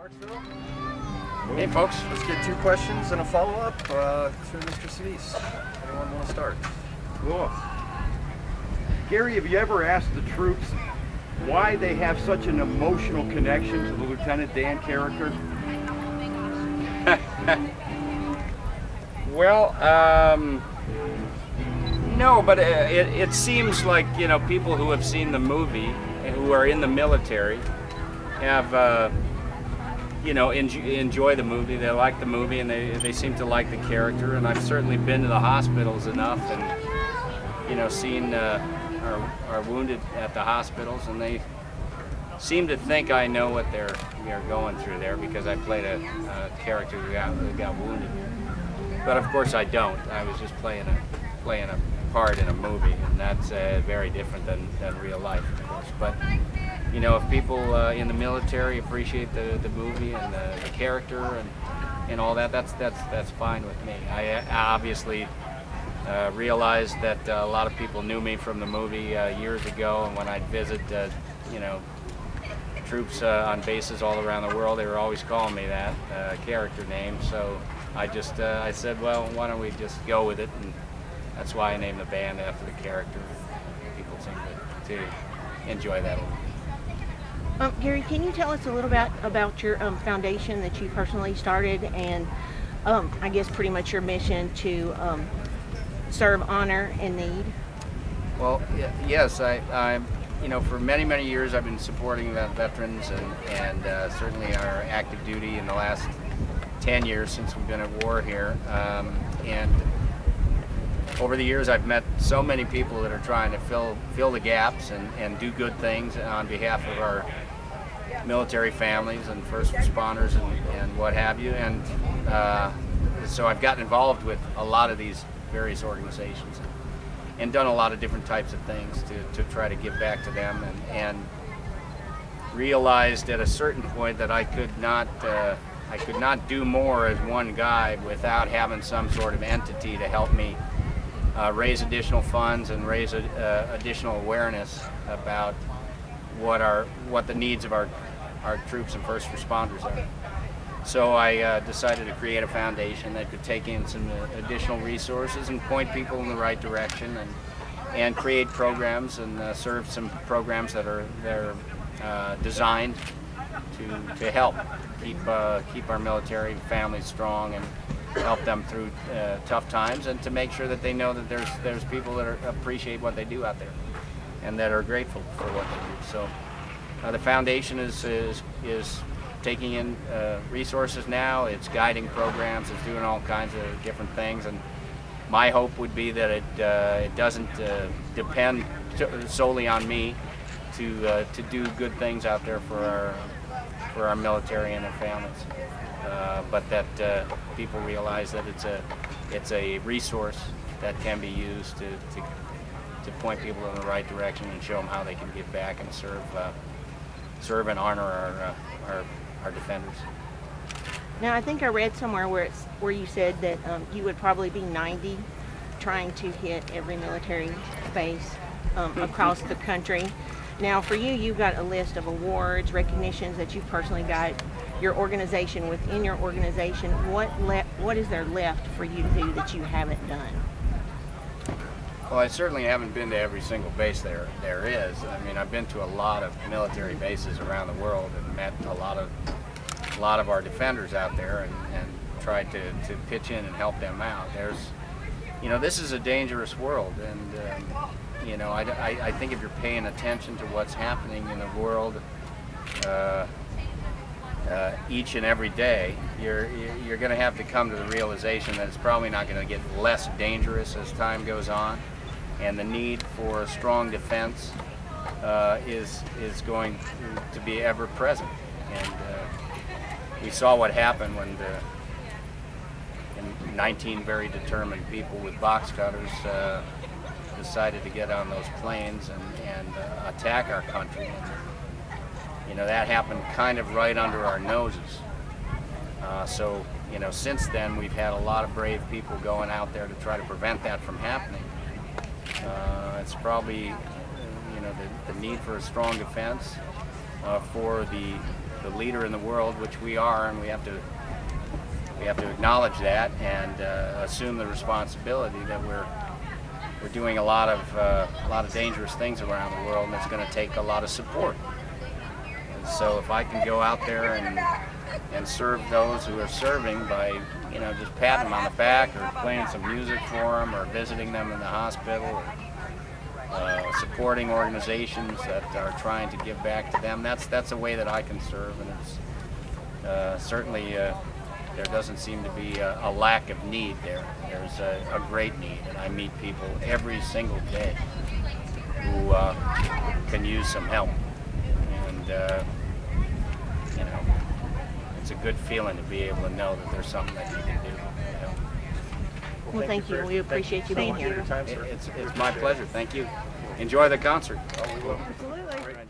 Clarksville. Hey folks. Let's get 2 questions and a follow-up to Mr. Sinise. Anyone want to start? Cool. Gary, have you ever asked the troops why they have such an emotional connection to the Lieutenant Dan character? Well, no, but it seems like, you know, people who have seen the movie and who are in the military have, you know, enjoy the movie. They like the movie, and they seem to like the character. And I've certainly been to the hospitals enough, and you know, seen our wounded at the hospitals, and they seem to think I know what they're going through there because I played a character who got wounded. But of course I don't. I was just playing a part in a movie, and that's very different than real life, of course. But you know, if people in the military appreciate the movie and the character and all that, that's fine with me. I obviously realized that a lot of people knew me from the movie years ago, and when I'd visit, you know, troops on bases all around the world, they were always calling me that character name. So I said, well, why don't we just go with it, and that's why I named the band after the character. People seem to enjoy that a little. Gary, can you tell us a little about your foundation that you personally started, and I guess pretty much your mission to serve, honor, and need? Well, yes, I you know, for many years I've been supporting the veterans and certainly our active duty in the last 10 years since we've been at war here. And over the years I've met so many people that are trying to fill the gaps and do good things on behalf of our military families and first responders and what have you. And so I've gotten involved with a lot of these various organizations and done a lot of different types of things to try to give back to them, and realized at a certain point that I could not do more as one guy without having some sort of entity to help me raise additional funds and raise additional awareness about what the needs of our troops and first responders are. So I decided to create a foundation that could take in some additional resources and point people in the right direction, and create programs and serve some programs that are designed to help keep our military families strong and help them through tough times, and to make sure that they know that there's people that appreciate what they do out there and that are grateful for what they do. So the foundation is taking in resources now. It's guiding programs. It's doing all kinds of different things, and my hope would be that it doesn't depend solely on me to do good things out there for our military and their families, but that people realize that it's a resource that can be used to point people in the right direction and show them how they can give back and serve and honor our defenders. Now, I think I read somewhere where you said that you would probably be 90 trying to hit every military base across the country. Now, for you, you've got a list of awards, recognitions that you've personally got. Your organization, within your organization, what is there left for you to do that you haven't done? Well, I certainly haven't been to every single base there is. I mean, I've been to a lot of military bases around the world and met a lot of our defenders out there and tried to pitch in and help them out. You know, this is a dangerous world, and you know, I think if you're paying attention to what's happening in the world each and every day, you're going to have to come to the realization that it's probably not going to get less dangerous as time goes on, and the need for a strong defense is going to be ever present. And we saw what happened when 19 very determined people with box cutters decided to get on those planes and attack our country. And, you know, that happened kind of right under our noses. So, you know, since then we've had a lot of brave people going out there to try to prevent that from happening. It's probably, you know, the need for a strong defense for the the leader in the world, which we are, and we have to acknowledge that and assume the responsibility that we're doing a lot of dangerous things around the world, and it's going to take a lot of support. And so if I can go out there and serve those who are serving by, you know, just patting them on the back or playing some music for them or visiting them in the hospital or supporting organizations that are trying to give back to them, that's a way that I can serve, and it's certainly there doesn't seem to be a lack of need there. There's a great need, and I meet people every single day who can use some help. And you know, it's a good feeling to be able to know that there's something that you can do. You know? Well, thank you. We appreciate you being here. It's my pleasure. Thank you. Enjoy the concert. Oh, we will. Absolutely. Right.